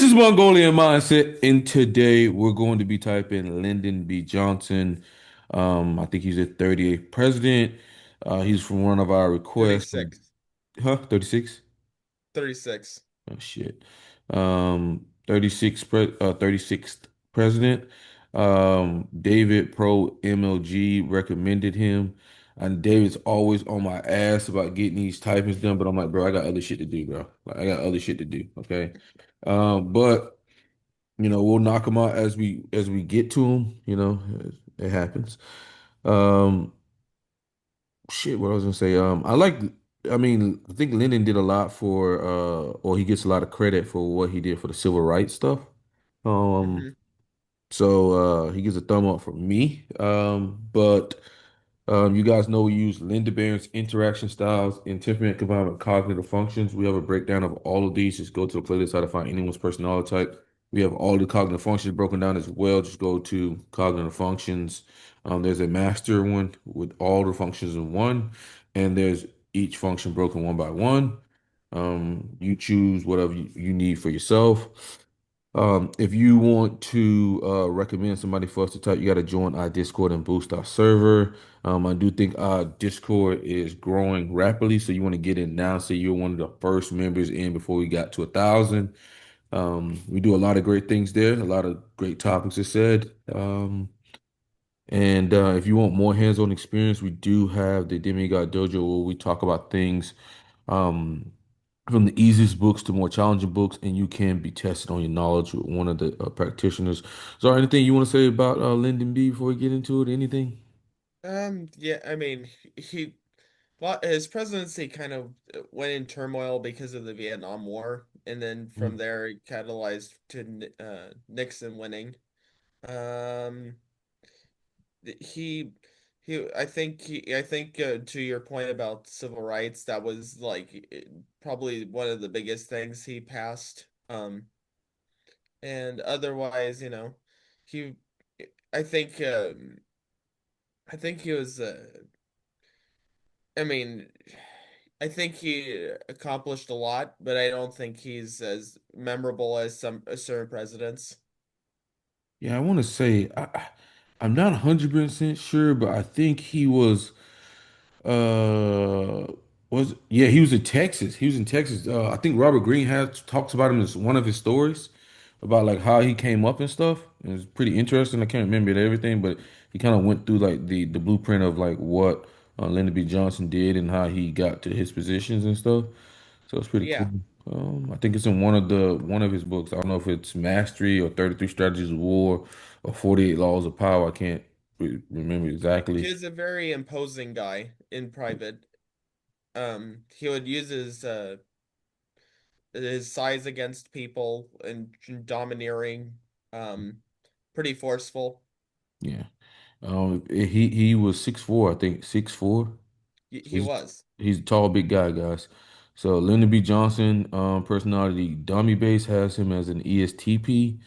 This is Mongolian Mindset, and today we're going to be typing Lyndon B. Johnson. I think he's the 38th president. He's from one of our requests from, 36. 36? 36. Oh shit. 36th president. David Pro MLG recommended him. And David's always on my ass about getting these typings done, but I'm like, bro, I got other shit to do, bro. Like, I got other shit to do. Okay. But we'll knock them out as we get to them. It happens. Um, shit, what I was gonna say. I think Lyndon did a lot or he gets a lot of credit for what he did for the civil rights stuff. Um, Hmm. so he gets a thumb up from me. But you guys know we use Lyndon Berens Interaction Styles in temperament combined with cognitive functions. We have a breakdown of all of these. Just go to the playlist how to find anyone's personality type. We have all the cognitive functions broken down as well. Just go to cognitive functions. There's a master one with all the functions in one, and there's each function broken one by one. You choose whatever you need for yourself. If you want to recommend somebody for us to type, you got to join our Discord and boost our server. I do think our Discord is growing rapidly, so you want to get in now. So you're one of the first members in before we got to 1,000. We do a lot of great things there, a lot of great topics are said. And if you want more hands-on experience, we do have the Demigod Dojo where we talk about things um, from the easiest books to more challenging books, and you can be tested on your knowledge with one of the practitioners. Is there anything you want to say about Lyndon B before we get into it? Anything? Yeah, I mean, he, well, his presidency kind of went in turmoil because of the Vietnam War, and then from there it catalyzed to Nixon winning. Um, he, I think to your point about civil rights, that was like probably one of the biggest things he passed. And otherwise, he, I think, I think he was. I mean, I think he accomplished a lot, but I don't think he's as memorable as some certain presidents. Yeah, I want to say I'm not 100% sure, but I think he uh he was in Texas. He was in Texas. I think Robert Greene has talks about him as one of his stories about like how he came up and stuff. It was pretty interesting. I can't remember everything, but he kind of went through like the blueprint of like what Lyndon B. Johnson did and how he got to his positions and stuff. So it's pretty cool. Yeah, I think it's in one of his books. I don't know if it's Mastery or 33 Strategies of War or 48 Laws of Power. I can't remember he exactly. was a very imposing guy in private. He would use his size against people and domineering, um, pretty forceful. Yeah. He was 6'4", I think 6'4". He He's was. he's a tall, big guy, guys. So Lyndon B. Johnson, personality, dummy base has him as an ESTP.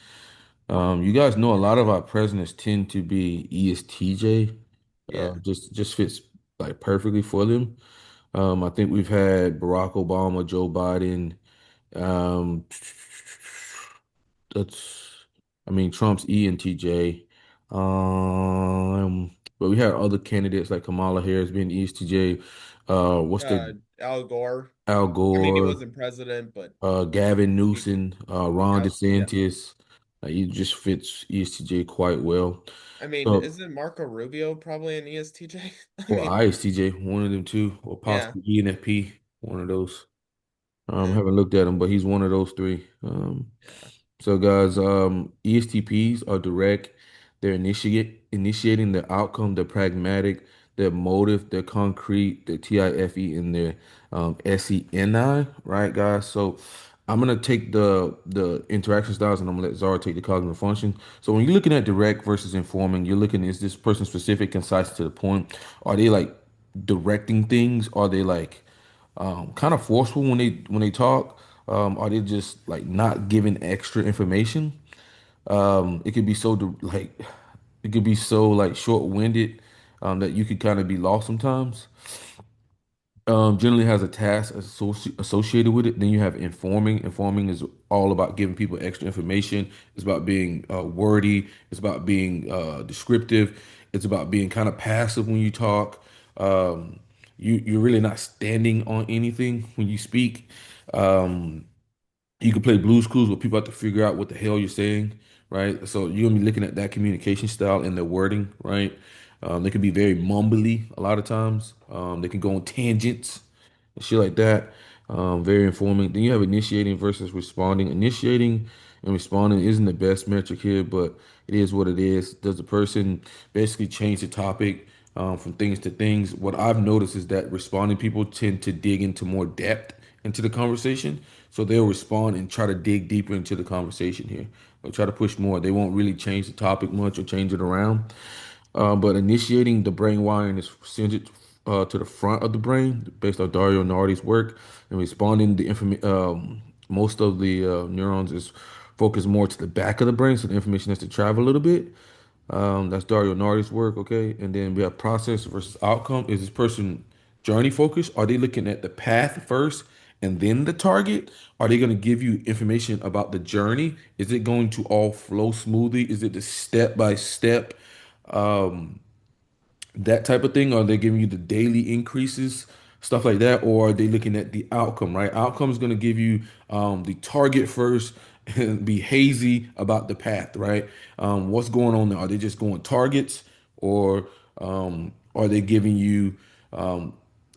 You guys know a lot of our presidents tend to be ESTJ. Yeah. Just fits like perfectly for them. I think we've had Barack Obama, Joe Biden. Um, that's, I mean, Trump's ENTJ. But we had other candidates like Kamala Harris being ESTJ. What's the Al Gore. Al I mean, he Gore, wasn't president, but Gavin he, Newsom, Ron yeah. DeSantis. He just fits ESTJ quite well. I mean, So, isn't Marco Rubio probably an ESTJ? I or mean, ISTJ, one of them two, or yeah. possibly ENFP, one of those. Eh, Haven't looked at him, but he's one of those three. yeah. So guys, ESTPs are direct. They're initiating the outcome. They're pragmatic. They're motive. They're concrete. They're TIFE and they're SENI, right, guys? So I'm gonna take the interaction styles and I'm gonna let Zara take the cognitive function. So when you're looking at direct versus informing, you're looking, is this person specific, concise, to the point? Are they like directing things? Are they like kind of forceful when they talk? Are they just like not giving extra information? It could be like it could be so like short-winded that you could kind of be lost sometimes. Generally has a task associated with it. Then you have informing. Informing is all about giving people extra information. It's about being wordy. It's about being descriptive. It's about being kind of passive when you talk. You're really not standing on anything when you speak. Um, you can play Blue's Clues where people have to figure out what the hell you're saying, right? So you're gonna be looking at that communication style and their wording, right? They can be very mumbly a lot of times. They can go on tangents and shit like that. Very informing. Then you have initiating versus responding. Initiating and responding isn't the best metric here, but it is what it is. Does the person basically change the topic from things to things? What I've noticed is that responding people tend to dig into more depth into the conversation. So they'll respond and try to dig deeper into the conversation here. They'll try to push more. They won't really change the topic much or change it around. But initiating the brain wiring is centered to the front of the brain based on Dario Nardi's work, and responding the information. Most of the neurons is focused more to the back of the brain, so the information has to travel a little bit. That's Dario Nardi's work, okay? And then we have process versus outcome. Is this person journey focused? Are they looking at the path first and then the target? Are they going to give you information about the journey? Is it going to all flow smoothly? Is it the step by step? That type of thing? Are they giving you the daily increases, stuff like that, or are they looking at the outcome? Right, outcome is going to give you the target first and be hazy about the path. Right, what's going on there? Are they just going targets, or are they giving you um,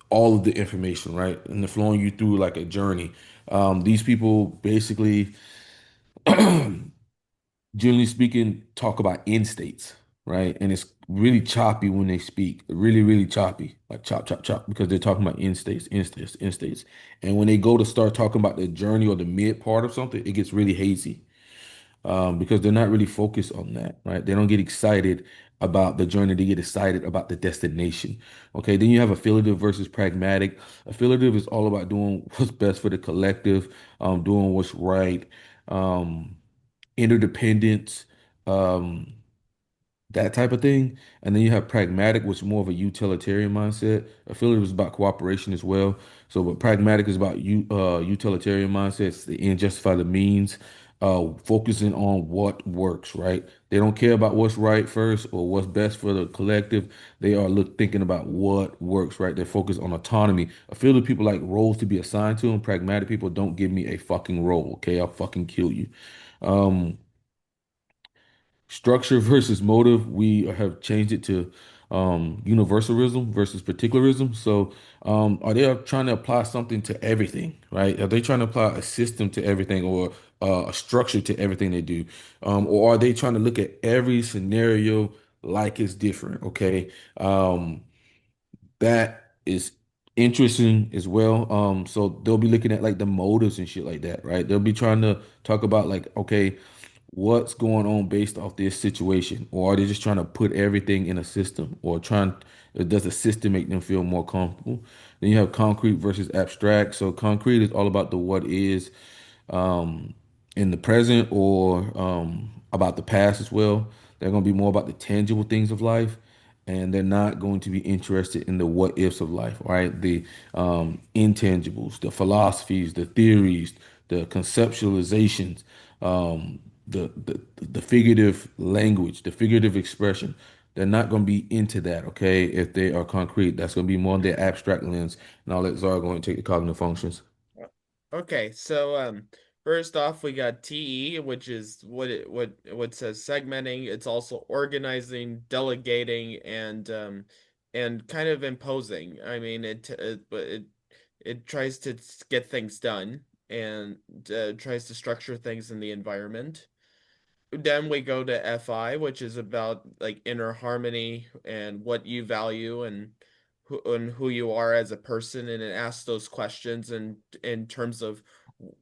all of the information? Right, and they're flowing you through like a journey. These people basically, generally speaking, talk about end states, right? And it's really choppy when they speak, really, really choppy, like chop, chop, chop, because they're talking about end states, end states, end states. And when they go to start talking about the journey or the mid part of something, it gets really hazy because they're not really focused on that, right? They don't get excited about the journey, they get excited about the destination. Okay, then you have affiliative versus pragmatic. Affiliative is all about doing what's best for the collective, doing what's right. Um, Interdependence, um, that type of thing. And then you have pragmatic, which is more of a utilitarian mindset. Affiliative is about cooperation as well. So, but pragmatic is about utilitarian mindsets, the end justify the means, focusing on what works, right? They don't care about what's right first or what's best for the collective. They are thinking about what works, right? They're focused on autonomy. Affiliative people like roles to be assigned to them. Pragmatic people don't give me a fucking role, okay? I'll fucking kill you. Um, Structure versus motive, we have changed it to universalism versus particularism. So, are they trying to apply something to everything, right? Are they trying to apply a system to everything or a structure to everything they do? Or are they trying to look at every scenario like it's different? Okay. That is interesting as well. So they'll be looking at like the motives and shit like that, right? They'll be trying to talk about like, okay, what's going on based off this situation, or are they just trying to put everything in a system, or trying, does the system make them feel more comfortable? Then you have concrete versus abstract. So concrete is all about the what is, um, in the present or about the past as well. They're going to be more about the tangible things of life, and they're not going to be interested in the what ifs of life, right? The intangibles, the philosophies, the theories, the conceptualizations, the figurative language, the figurative expression. They're not going to be into that, okay? If they are concrete, that's going to be more on their abstract lens. And I'll let Zara go and take the cognitive functions. Okay, so first off we got TE, which is what says segmenting. It's also organizing, delegating, and kind of imposing. I mean it tries to get things done and tries to structure things in the environment. Then we go to FI, which is about like inner harmony and what you value and who you are as a person, and it asks those questions in terms of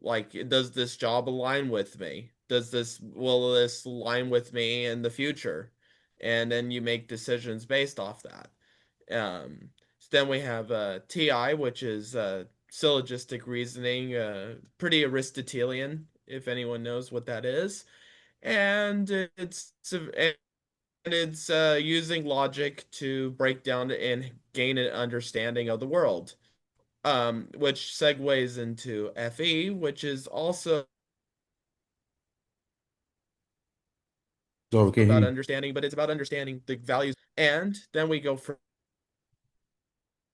like, does this job align with me? Will this align with me in the future? And then you make decisions based off that. So then we have TI, which is syllogistic reasoning, pretty Aristotelian, if anyone knows what that is, and it's using logic to break down and gain an understanding of the world. which segues into FE, which is also So can about he? understanding, but it's about understanding the values. And then we go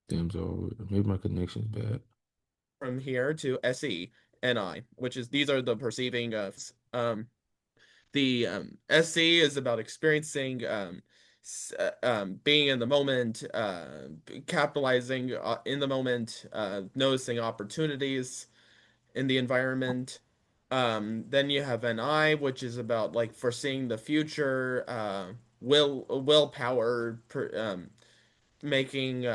Damn, so maybe my connection's bad. from here to SE and I, which is these are the perceiving of the SE is about experiencing being in the moment, capitalizing in the moment, noticing opportunities in the environment. Then you have NI, which is about like foreseeing the future, willpower, making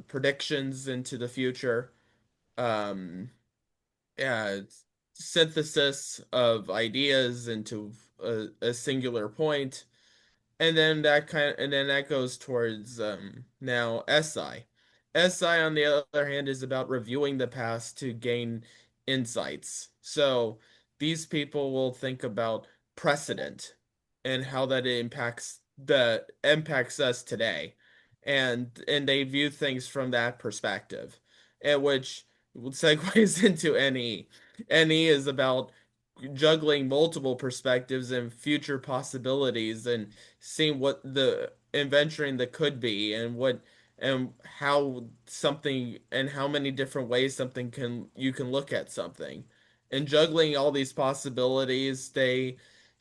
predictions into the future, um, uh, synthesis of ideas into a singular point, and then that goes towards now SI. SI on the other hand is about reviewing the past to gain insights. So these people will think about precedent and how that impacts us today. And they view things from that perspective. And which segues into NE. NE is about juggling multiple perspectives and future possibilities and seeing what the inventoring that could be and how something and how many different ways something can you can look at something. And juggling all these possibilities, they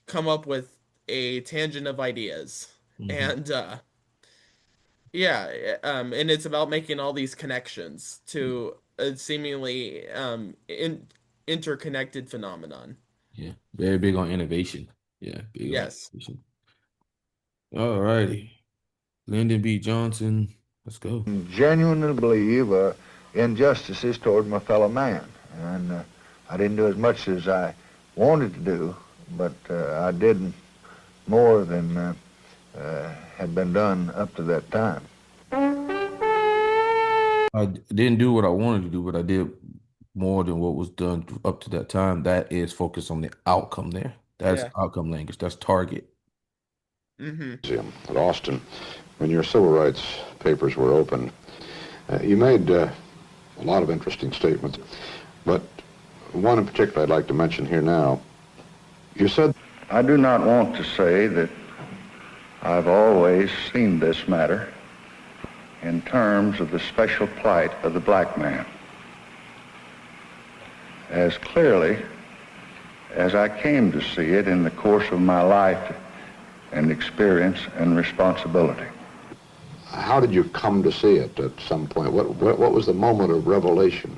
come up with a tangent of ideas. Hmm. And and it's about making all these connections to a seemingly interconnected phenomenon. Yeah, very big on innovation. Yeah, big on Yes. innovation. All righty. Lyndon B. Johnson. Let's go. Genuinely believe injustices toward my fellow man. And I didn't do as much as I wanted to do, but I did more than had been done up to that time. Didn't do what I wanted to do, but I did more than what was done up to that time. That is focused on the outcome there. That's Yeah. outcome language. That's target. Mm-hmm. Museum at Austin, when your civil rights papers were open, you made a lot of interesting statements, but one in particular I'd like to mention here now. You said, I do not want to say that I've always seen this matter in terms of the special plight of the black man. As clearly as I came to see it in the course of my life and experience and responsibility. how did you come to see it at some point? What was the moment of revelation?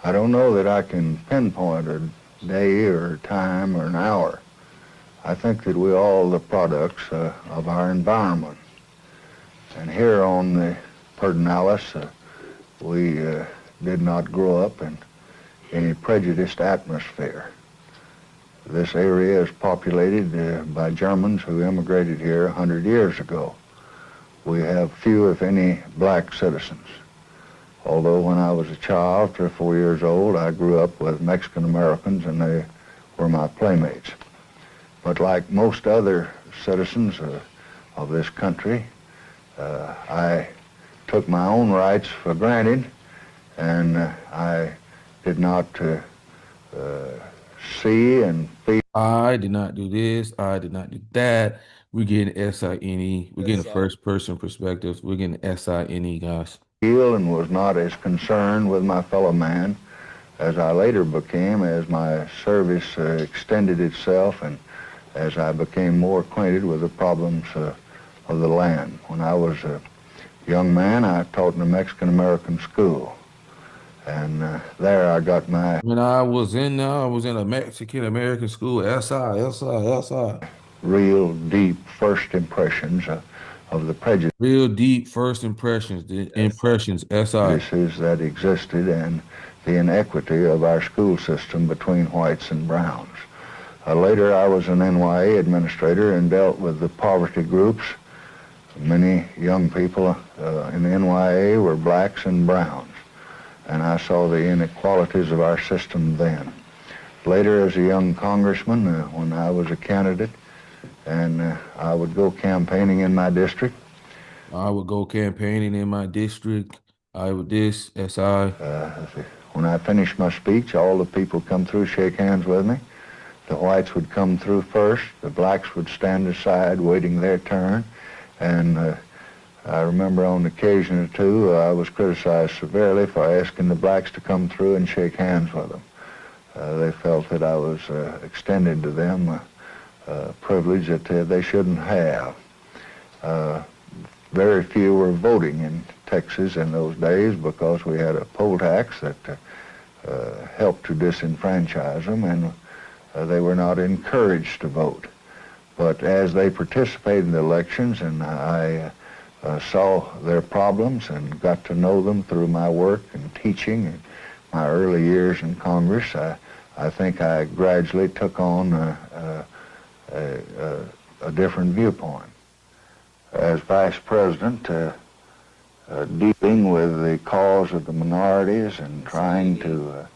I don't know that I can pinpoint a day or a time or an hour. I think that we're all the products of our environment. And here on the Pedernales, we did not grow up in any prejudiced atmosphere. This area is populated by Germans who immigrated here 100 years ago. We have few, if any, black citizens. Although when I was a child, 3 or 4 years old, I grew up with Mexican Americans and they were my playmates. But like most other citizens of this country, I took my own rights for granted, and I did not see and feel. I did not do this. I did not do that. We're getting SINE. We're getting SI. first person perspectives. We're getting SINE, guys. And was not as concerned with my fellow man as I later became as my service extended itself and as I became more acquainted with the problems of the land. When I was a young man, I taught in a Mexican-American school. And there I got my When I was in a Mexican American school, SI. real deep first impressions of the Real deep first impressions, the Yes. impressions, SI. prejudices that existed and the inequity of our school system between whites and browns. Later, I was an NYA administrator and dealt with the poverty groups. Many young people in the NYA were blacks and browns, and I saw the inequalities of our system then. Later, as a young congressman, when I was a candidate, and I would go campaigning in my district. I would go campaigning in my district. I with this, SI. When I finished my speech, all the people come through, shake hands with me. The whites would come through first. The blacks would stand aside, waiting their turn. And I remember on occasion or two, I was criticized severely for asking the blacks to come through and shake hands with them. They felt that I was extending to them a privilege that they shouldn't have. Very few were voting in Texas in those days because we had a poll tax that helped to disenfranchise them, and they were not encouraged to vote. But as they participated in the elections and I saw their problems and got to know them through my work and teaching and my early years in Congress, I think I gradually took on a different viewpoint. As Vice President, dealing with the cause of the minorities and trying to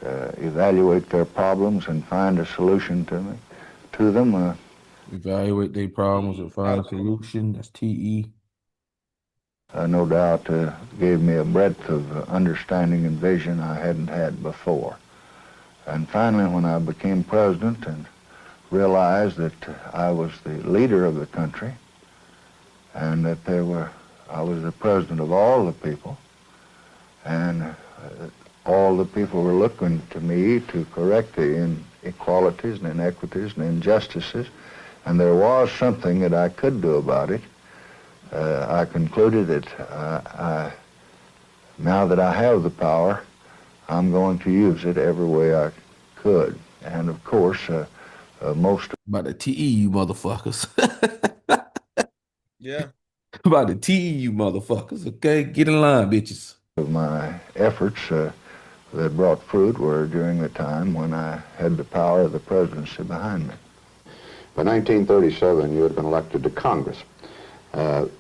evaluate their problems and find a solution to them. Evaluate their problems and find a solution. That's TE. No doubt gave me a breadth of understanding and vision I hadn't had before. And finally, when I became president and realized that I was the leader of the country and that I was the president of all the people, and all the people were looking to me to correct the inequalities and inequities and injustices, and there was something that I could do about it. I concluded that now that I have the power, I'm going to use it every way I could. And of course, most About the TE, you motherfuckers. Yeah. About the TE, you motherfuckers. Okay, get in line, bitches. of my efforts that brought fruit were during the time when I had the power of the presidency behind me. By 1937, you had been elected to Congress. Was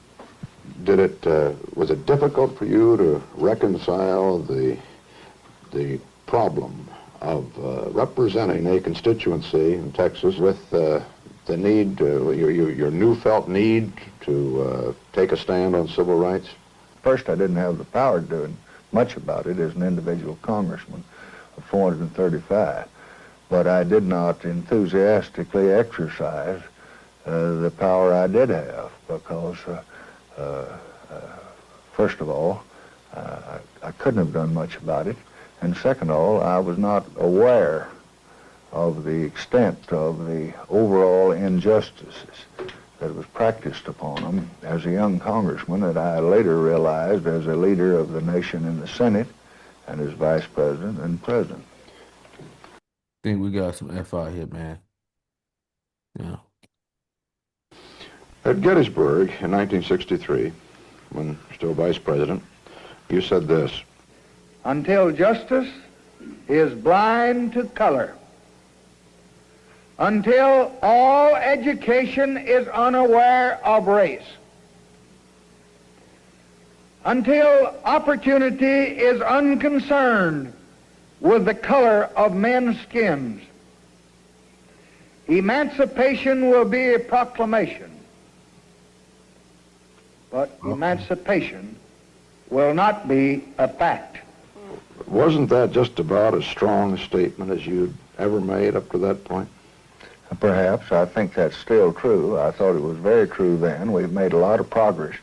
it difficult for you to reconcile the problem of representing a constituency in Texas with the need, your new felt need to take a stand on civil rights? First, I didn't have the power to do much about it as an individual congressman of 435, but I did not enthusiastically exercise the power I did have because, first of all, I couldn't have done much about it, and second of all, I was not aware of the extent of the overall injustices that was practiced upon them as a young congressman that I later realized as a leader of the nation in the Senate and as vice president and president. I think we got some FI here, man. Yeah. At Gettysburg in 1963, when still vice president, you said this: Until justice is blind to color, until all education is unaware of race, until opportunity is unconcerned with the color of men's skins, emancipation will be a proclamation, but emancipation will not be a fact. Wasn't that just about as strong a statement as you'd ever made up to that point? Perhaps. I think that's still true. I thought it was very true then. We've made a lot of progress,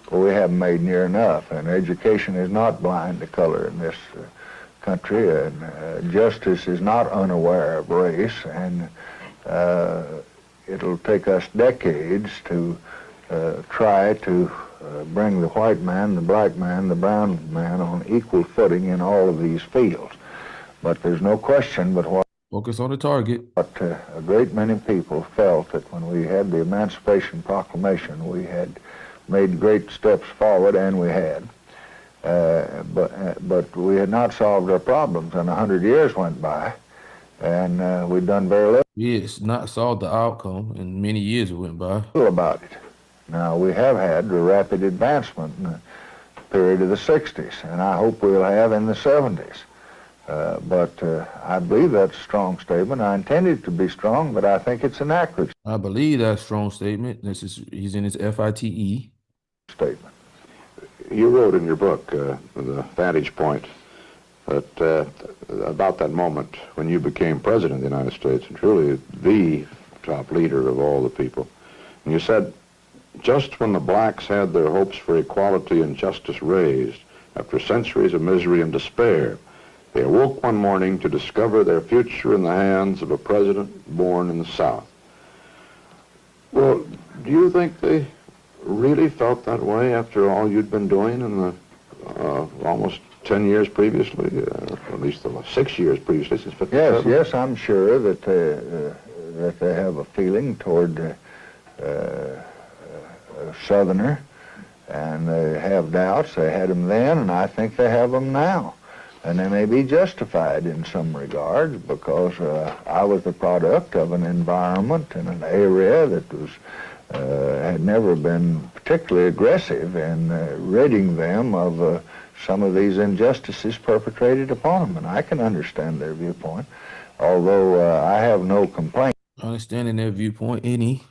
but we haven't made near enough. And education is not blind to color in this country, and justice is not unaware of race, and it'll take us decades to try to bring the white man, the black man, the brown man on equal footing in all of these fields. But there's no question but what Focus on the target. a great many people felt that when we had the Emancipation Proclamation, we had made great steps forward, and we had. But we had not solved our problems, and 100 years went by, and we'd done very little Yes, not solved the outcome, and many years went by. about it. Now, we have had a rapid advancement in the period of the 60s, and I hope we'll have in the 70s. But I believe that's a strong statement. I intended it to be strong, but I think it's an accurate I believe that's a strong statement. He's in his FITE. statement. You wrote in your book, The Vantage Point, that about that moment when you became president of the United States and truly the top leader of all the people. And you said, just when the blacks had their hopes for equality and justice raised, after centuries of misery and despair, they awoke one morning to discover their future in the hands of a president born in the South. Well, do you think they really felt that way after all you'd been doing in the almost 10 years previously, or at least the 6 years previously since 57? Yes, I'm sure that they have a feeling toward a Southerner, and they have doubts. They had them then, and I think they have them now. And they may be justified in some regards because I was the product of an environment and an area that was had never been particularly aggressive in ridding them of some of these injustices perpetrated upon them. And I can understand their viewpoint, although I have no complaint Understanding their viewpoint, any.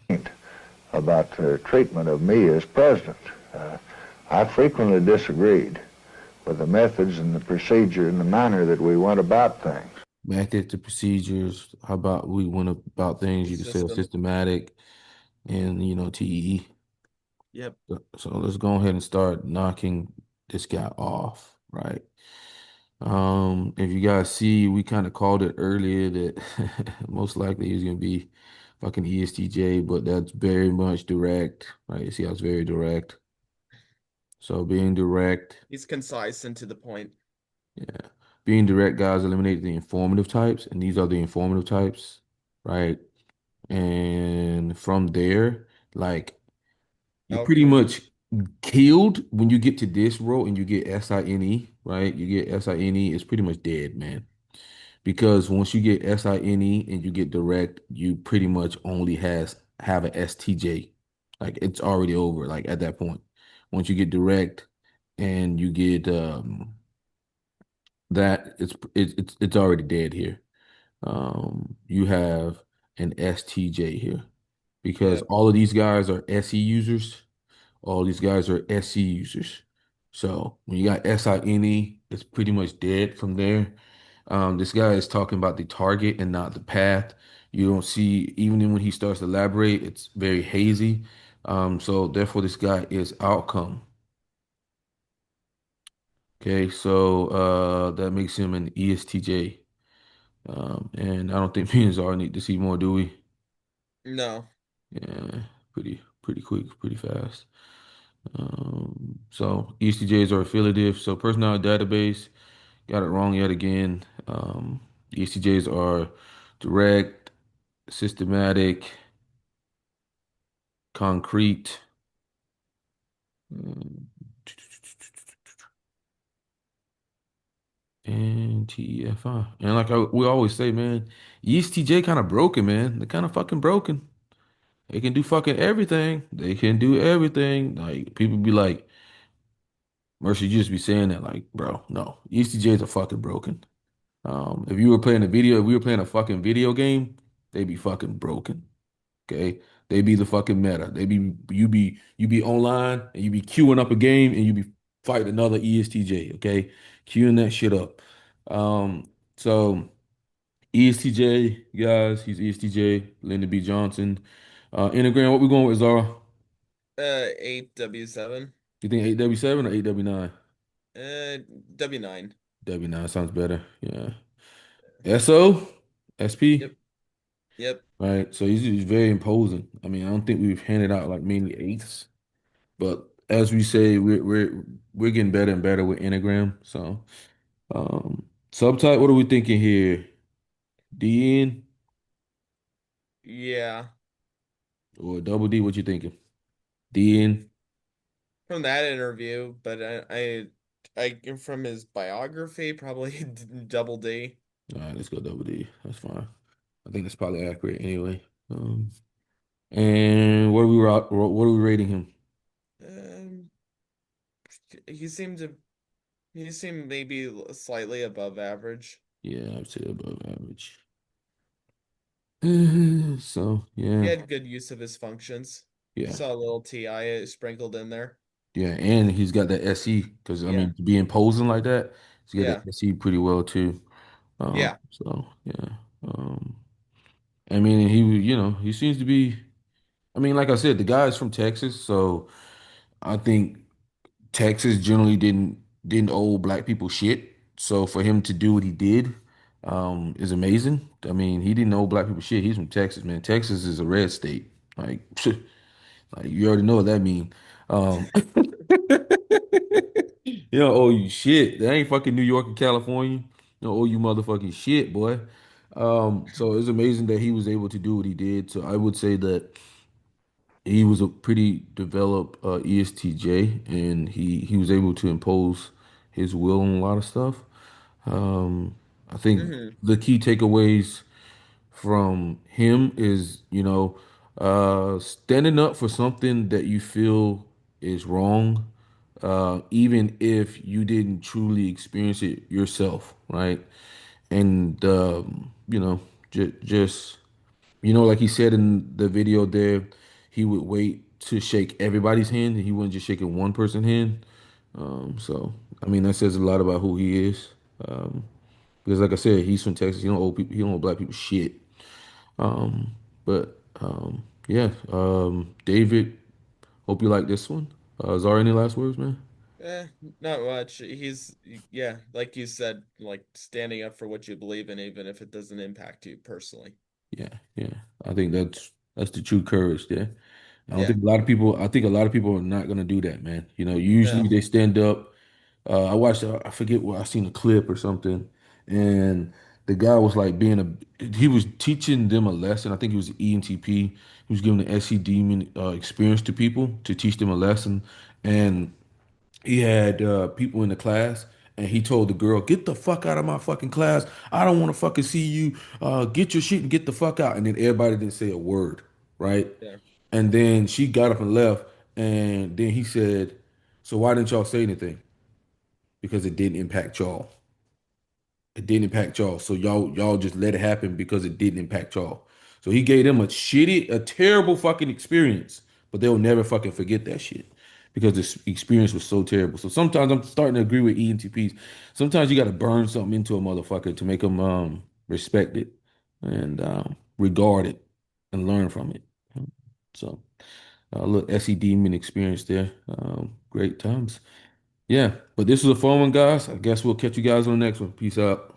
about their treatment of me as president. I frequently disagreed with the methods and the procedure and the manner that we went about things. Method to procedures. How about we went about things? You could say System. systematic and, TEE. Yep. So let's go ahead and start knocking this guy off, right? If you guys see, we kind of called it earlier that most likely he's gonna be fucking ESTJ, but that's very much direct, right? You see how it's very direct. So being direct, He's concise and to the point. yeah. Being direct, guys, eliminate the informative types, and these are the informative types, right? And from there, like you're pretty Okay. much killed when you get to this row and you get SINE, right? You get SINE, it's pretty much dead, man. Because once you get SINE and you get direct, you pretty much only have an STJ. Like it's already over, like at that point. Once you get direct and you get that, it's already dead here. You have an STJ here because Yep. all of these guys are SE users. All these guys are SC users. So when you got SINE, it's pretty much dead from there. This guy is talking about the target and not the path. You don't see, even when he starts to elaborate, it's very hazy. So therefore, this guy is outcome. Okay, so that makes him an ESTJ. And I don't think me and Czar need to see more, do we? No. Yeah, pretty quick, pretty fast. So ECJs are affiliative. So personality database, got it wrong yet again. ECJs are direct, systematic, concrete. um, And TEFI. And like we always say, man, ESTJ kind of broken, man. They're kind of fucking broken. They can do fucking everything. They can do everything. Like people be like, Mercer, you just be saying that, like, bro, no, ESTJs are fucking broken. If you were playing a video, if we were playing a fucking video game, they'd be fucking broken. Okay. They be the fucking meta. You be online and you be queuing up a game and you be fighting another ESTJ. Okay. Queuing that shit up. So ESTJ, guys, he's ESTJ, Lyndon B. Johnson. Enneagram, what we going with, Zara? 8W7. You think 8W7 or 8W9? W9. W9 sounds better. Yeah. SO, SP. Yep. Yep. Right? So he's very imposing. I mean, I don't think we've handed out like mainly eights, but as we say, we're getting better and better with Enneagram. So subtype, what are we thinking here? DN Yeah. or double D? What you thinking? DN? From that interview, but from his biography, probably double D. All right, let's go double D. That's fine. I think that's probably accurate anyway. And what are we rating him? Um, he seemed to he seemed maybe slightly above average. Yeah, I'd say above average. So He yeah, had good use of his functions. yeah. Saw a little TI sprinkled in there. Yeah, and he's got that SE because I Yeah, mean to be imposing like that, he's got yeah, that SE pretty well too. yeah. So yeah. I mean he seems to be. I mean, like I said, the guy is from Texas, so I think Texas generally didn't owe black people shit. So for him to do what he did, is amazing. I mean, he didn't owe black people shit. He's from Texas, man. Texas is a red state. Like, like you already know what that means. You don't owe you shit. That ain't fucking New York and California. You don't owe you motherfucking shit, boy. So it's amazing that he was able to do what he did. So I would say that he was a pretty developed ESTJ, and he was able to impose his will on a lot of stuff. Um, I think Hmm. the key takeaways from him is, standing up for something that you feel is wrong, even if you didn't truly experience it yourself, right? And just like he said in the video there, he would wait to shake everybody's hand, and he wasn't just shaking one person's hand. So I mean, that says a lot about who he is. Um, because like I said, he's from Texas. He don't owe black people shit. But yeah, David, hope you like this one. Is there any last words, man? Not much. He's, yeah, like you said, like standing up for what you believe in, even if it doesn't impact you personally. Yeah, yeah. I think that's the true courage there. Yeah. I think a lot of people are not gonna do that, man. No. Usually they stand up. I watched, I forget where I seen a clip or something, and the guy was like he was teaching them a lesson. I think he was ENTP. He was giving the SC demon experience to people to teach them a lesson, and he had people in the class, and he told the girl, "Get the fuck out of my fucking class. I don't want to fucking see you. Get your shit and get the fuck out." And then everybody didn't say a word, right? Yeah. And then she got up and left, and then he said, "So why didn't y'all say anything?" Because it didn't impact y'all. It didn't impact y'all. So y'all just let it happen because it didn't impact y'all. So he gave them a terrible fucking experience, but they'll never fucking forget that shit because this experience was so terrible. So sometimes I'm starting to agree with ENTPs. Sometimes you got to burn something into a motherfucker to make them respect it and regard it and learn from it. So look, SE demon experience there. Great times. Yeah, but this was a fun one, guys. I guess we'll catch you guys on the next one. Peace out.